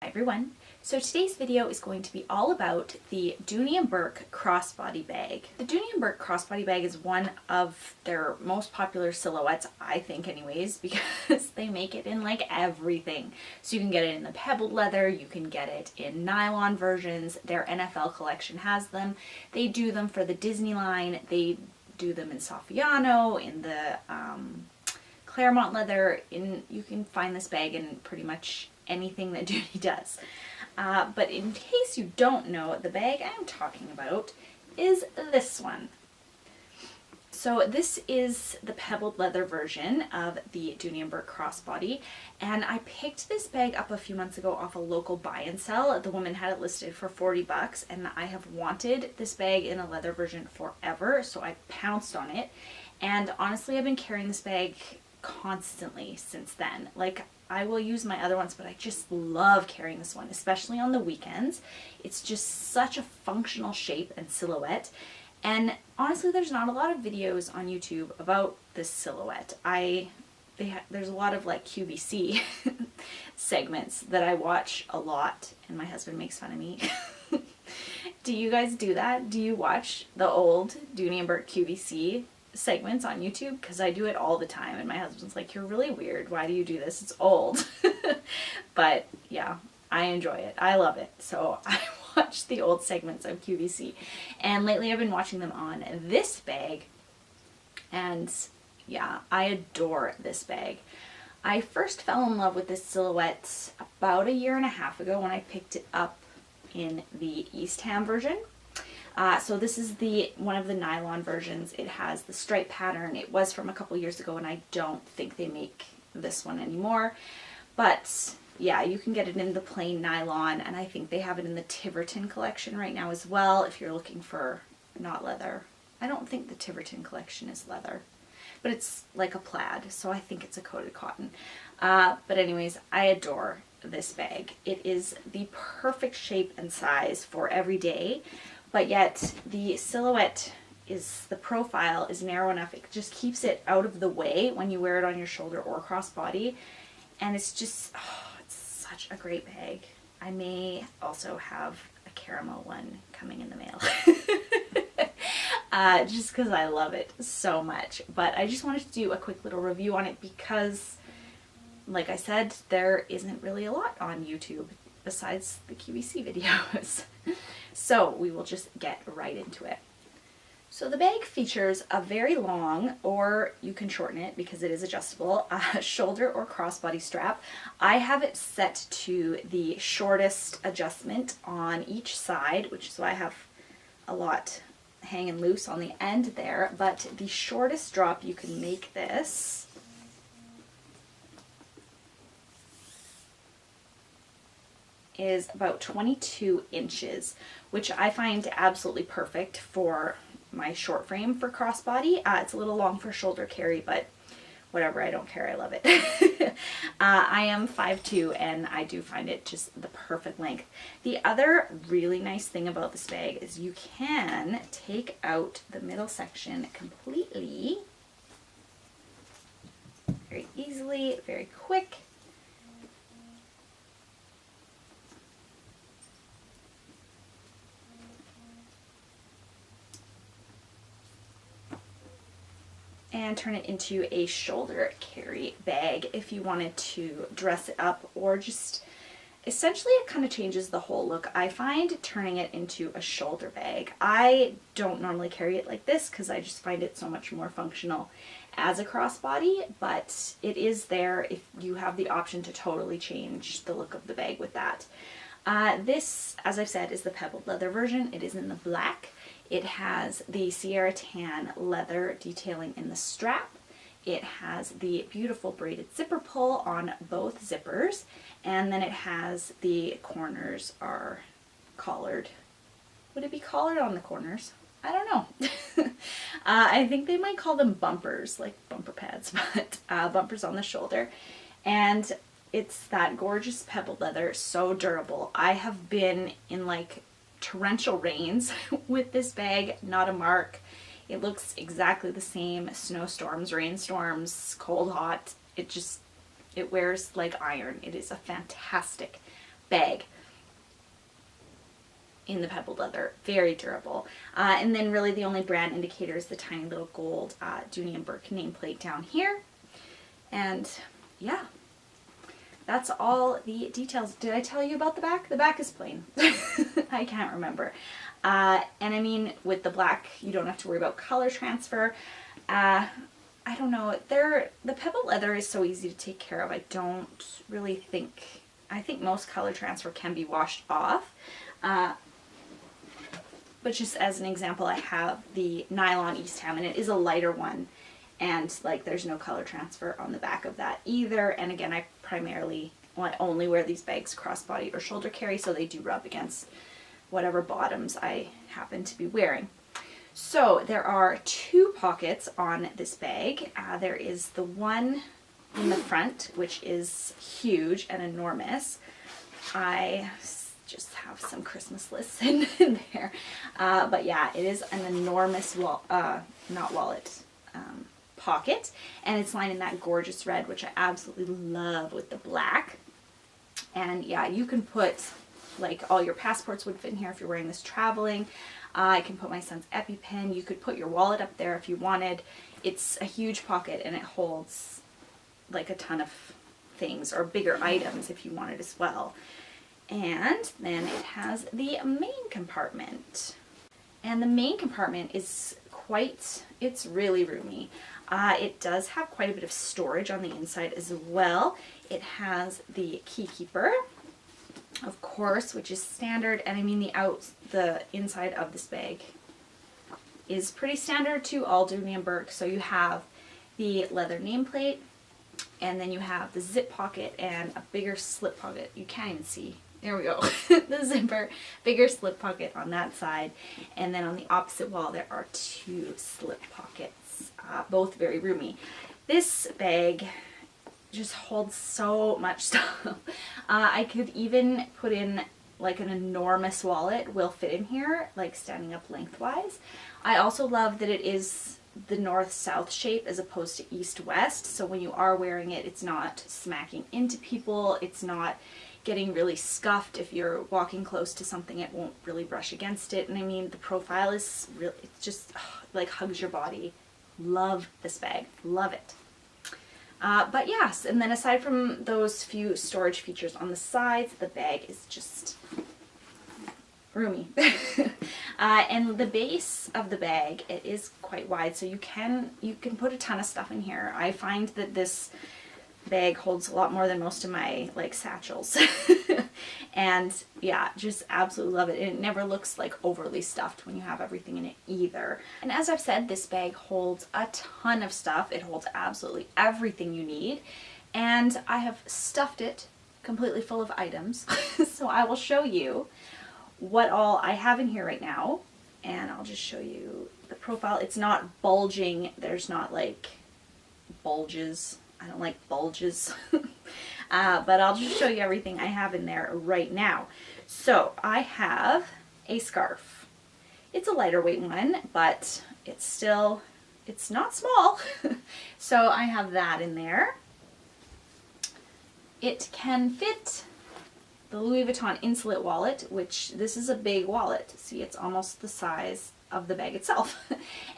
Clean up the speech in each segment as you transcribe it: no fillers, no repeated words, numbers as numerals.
Hi everyone. So today's video is going to be all about the Dooney Bourke Crossbody bag. The Dooney Bourke Crossbody bag is one of their most popular silhouettes, I think anyways, because they make it in like everything. So you can get it in the pebbled leather, you can get it in nylon versions, their NFL collection has them. They do them for the Disney line, they do them in Saffiano, in the Claremont leather, you can find this bag in pretty much anything that Dooney does. But in case you don't know, the bag I'm talking about is this one. So this is the pebbled leather version of the Dooney Bourke Crossbody, and I picked this bag up a few months ago off a local buy and sell. The woman had it listed for 40 bucks, and I have wanted this bag in a leather version forever, so I pounced on it. And honestly, I've been carrying this bag constantly since then. Like, I will use my other ones, but I just love carrying this one, especially on the weekends. It's just such a functional shape and silhouette. And honestly, there's not a lot of videos on YouTube about this silhouette. There's a lot of like QVC segments that I watch a lot, and my husband makes fun of me. Do you guys do that? Do you watch the old Dooney Bourke QVC segments on YouTube? Because I do it all the time, and my husband's like, "You're really weird. Why do you do this? It's old." But yeah, I enjoy it. I love it. So I watch the old segments of QVC, and lately I've been watching them on this bag, and yeah, I adore this bag. I first fell in love with this silhouette about a year and a half ago when I picked it up in the East Ham version. So this is one of the nylon versions. It has the stripe pattern. It was from a couple years ago, and I don't think they make this one anymore. But yeah, you can get it in the plain nylon, and I think they have it in the Tiverton collection right now as well if you're looking for not leather. I don't think the Tiverton collection is leather, but it's like a plaid, so I think it's a coated cotton. But anyways, I adore this bag. It is the perfect shape and size for every day. But yet the silhouette the profile is narrow enough, it just keeps it out of the way when you wear it on your shoulder or crossbody. And it's just, it's such a great bag. I may also have a caramel one coming in the mail. Just because I love it so much. But I just wanted to do a quick little review on it because, like I said, there isn't really a lot on YouTube besides the QVC videos. So we will just get right into it. So the bag features a very long, or you can shorten it because it is adjustable, shoulder or crossbody strap. I have it set to the shortest adjustment on each side, which is why I have a lot hanging loose on the end there, but the shortest drop you can make this is about 22 inches, which I find absolutely perfect for my short frame for crossbody. It's a little long for shoulder carry, but whatever, I don't care, I love it. I am 5'2", and I do find it just the perfect length. The other really nice thing about this bag is you can take out the middle section completely, very easily, very quick. And turn it into a shoulder carry bag if you wanted to dress it up, or just essentially it kind of changes the whole look. I find turning it into a shoulder bag. I don't normally carry it like this because I just find it so much more functional as a crossbody, but it is there if you have the option to totally change the look of the bag with that. This, as I've said, is the pebbled leather version. It is in the black. It has the Sierra tan leather detailing in the strap. It has the beautiful braided zipper pull on both zippers, and then it has the corners are collared. Would it be collared on the corners? I don't know. I think they might call them bumpers, like bumper pads, but bumpers on the shoulder. And it's that gorgeous pebbled leather, so durable. I have been in like torrential rains with this bag, not a mark. It looks exactly the same. Snowstorms, rainstorms, cold, hot. It wears like iron. It is a fantastic bag in the pebbled leather. Very durable. And then really the only brand indicator is the tiny little gold Dooney Bourke nameplate down here. And yeah, that's all the details. Did I tell you about the back? The back is plain. I can't remember. And I mean, with the black, you don't have to worry about color transfer. I don't know. The pebbled leather is so easy to take care of. I don't really think, I think most color transfer can be washed off. But just as an example, I have the nylon East Ham, and it is a lighter one. And like there's no color transfer on the back of that either. And again, I primarily, well, I only wear these bags crossbody or shoulder carry, so they do rub against whatever bottoms I happen to be wearing. So there are 2 pockets on this bag. There is the one in the front, which is huge and enormous. I just have some Christmas lists in there. But yeah, it is an enormous pocket, and it's lined in that gorgeous red, which I absolutely love with the black. And yeah, you can put, like, all your passports would fit in here if you're wearing this traveling. I can put my son's EpiPen. You could put your wallet up there if you wanted. It's a huge pocket, and it holds like a ton of things, or bigger items if you wanted as well. And then it has the main compartment. And the main compartment is it's really roomy. It does have quite a bit of storage on the inside as well. It has the key keeper, of course, which is standard. And I mean, the inside of this bag is pretty standard to all Dooney Bourke. So you have the leather nameplate, and then you have the zip pocket and a bigger slip pocket. You can't even see. There we go. The zipper, bigger slip pocket on that side. And then on the opposite wall, there are 2 slip pockets, both very roomy. This bag just holds so much stuff. I could even put in like an enormous wallet will fit in here, like standing up lengthwise. I also love that it is the north-south shape as opposed to east-west. So when you are wearing it, it's not smacking into people. It's not getting really scuffed. If you're walking close to something, it won't really brush against it. And I mean, the profile is really, it's just like hugs your body. Love this bag. Love it. But yes, and then aside from those few storage features on the sides, the bag is just roomy. And the base of the bag, it is quite wide, so you can put a ton of stuff in here. I find that this bag holds a lot more than most of my like satchels. And yeah, just absolutely love it. And it never looks like overly stuffed when you have everything in it either. And as I've said, this bag holds a ton of stuff. It holds absolutely everything you need. And I have stuffed it completely full of items. So I will show you what all I have in here right now. And I'll just show you the profile. It's not bulging. There's not like bulges. I don't like bulges. But I'll just show you everything I have in there right now. So I have a scarf. It's a lighter weight one, but it's not small. So I have that in there. It can fit the Louis Vuitton Insolite wallet, which this is a big wallet. See, it's almost the size of the bag itself.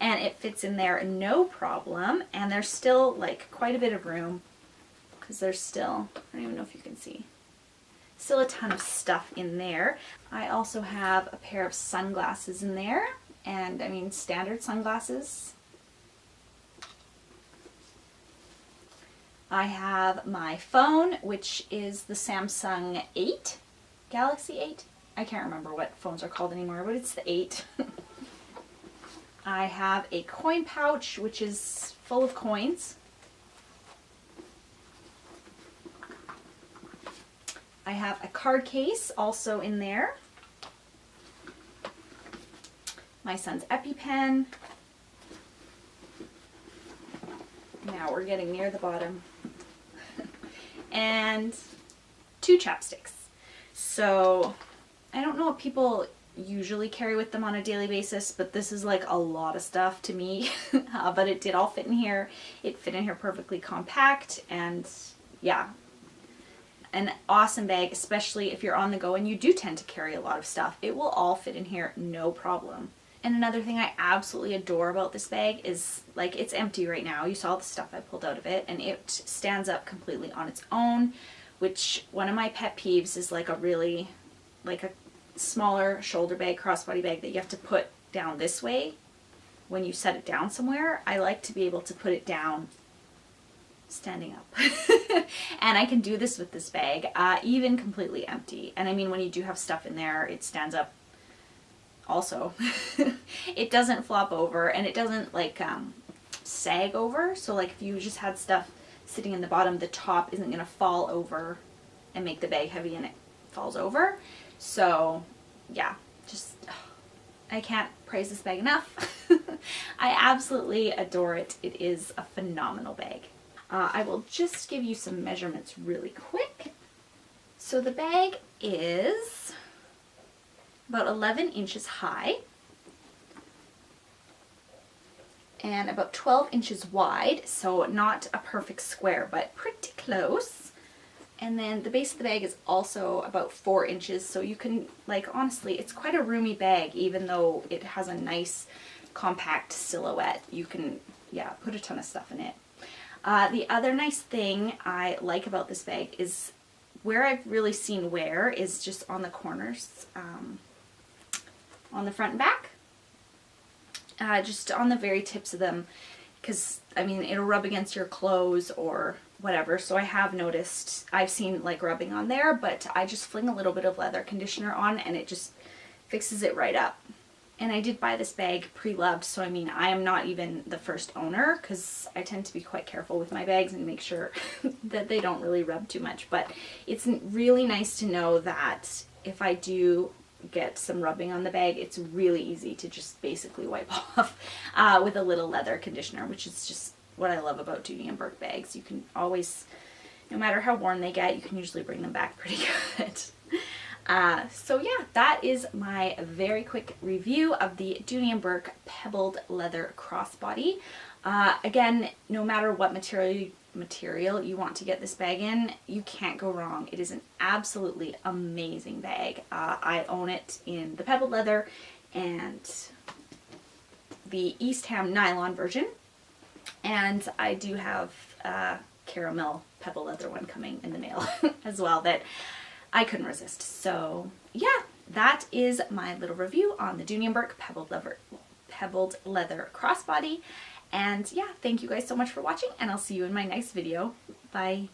And it fits in there no problem. And there's still like quite a bit of room, because there's still, I don't even know if you can see, still a ton of stuff in there. I also have a pair of sunglasses in there, and I mean standard sunglasses. I have my phone, which is the Samsung 8, Galaxy 8. I can't remember what phones are called anymore, but it's the 8. I have a coin pouch, which is full of coins. I have a card case also in there. My son's EpiPen. Now we're getting near the bottom. And 2 chapsticks. So I don't know what people usually carry with them on a daily basis, but this is like a lot of stuff to me. But it did all fit in here. It fit in here perfectly compact, and yeah. an awesome bag, especially if you're on the go and you do tend to carry a lot of stuff. It will all fit in here, no problem. And another thing I absolutely adore about this bag is, like, it's empty right now. You saw the stuff I pulled out of it, and it stands up completely on its own, which one of my pet peeves is like a smaller shoulder bag, crossbody bag that you have to put down this way when you set it down somewhere. I like to be able to put it down standing up. And I can do this with this bag, even completely empty. And I mean, when you do have stuff in there, it stands up also. It doesn't flop over, and it doesn't like sag over. So like if you just had stuff sitting in the bottom, the top isn't going to fall over and make the bag heavy and it falls over. So yeah, just I can't praise this bag enough. I absolutely adore it. It is a phenomenal bag. I will just give you some measurements really quick. So the bag is about 11 inches high and about 12 inches wide, so not a perfect square, but pretty close. And then the base of the bag is also about 4 inches, so you can, like, honestly, it's quite a roomy bag, even though it has a nice compact silhouette. You can, yeah, put a ton of stuff in it. The other nice thing I like about this bag is where I've really seen wear is just on the corners, on the front and back, just on the very tips of them, because I mean it'll rub against your clothes or whatever. So I have noticed, I've seen like rubbing on there, but I just fling a little bit of leather conditioner on and it just fixes it right up. And I did buy this bag pre-loved, so I mean I am not even the first owner, because I tend to be quite careful with my bags and make sure that they don't really rub too much. But it's really nice to know that if I do get some rubbing on the bag, it's really easy to just basically wipe off with a little leather conditioner, which is just what I love about Dooney & Bourke bags. You can always, no matter how worn they get, you can usually bring them back pretty good. So yeah, that is my very quick review of the Dooney & Bourke Pebbled Leather Crossbody. Again, no matter what material you want to get this bag in, you can't go wrong. It is an absolutely amazing bag. I own it in the pebbled leather and the East Ham nylon version, and I do have a caramel pebbled leather one coming in the mail as well that I couldn't resist. So yeah, that is my little review on the Dooney & Bourke Pebbled Leather Crossbody. And yeah, thank you guys so much for watching, and I'll see you in my next video. Bye.